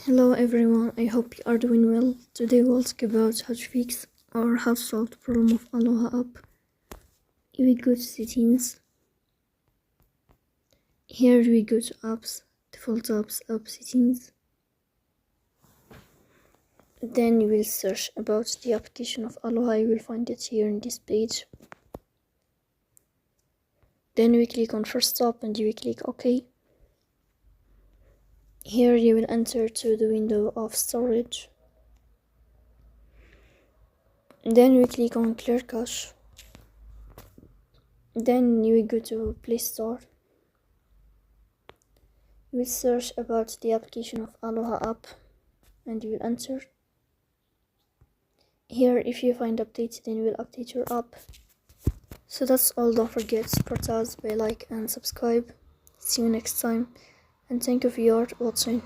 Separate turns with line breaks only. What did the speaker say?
Hello everyone, I hope you are doing well. Today we'll talk about how to fix or how to solve the problem of Aloha app. If we go to settings, here we go to apps, default apps, app settings. Then you will search about the application of Aloha, you will find it here in this page. Then we click on first stop and you will click OK. Here you will enter to the window of storage. Then we click on clear cache. Then you will go to Play Store. You will search about the application of Aloha app and you will enter. Here, if you find updates, then you will update your app. So that's all. Don't forget to support us by like and subscribe. See you next time, and thank you for your watching.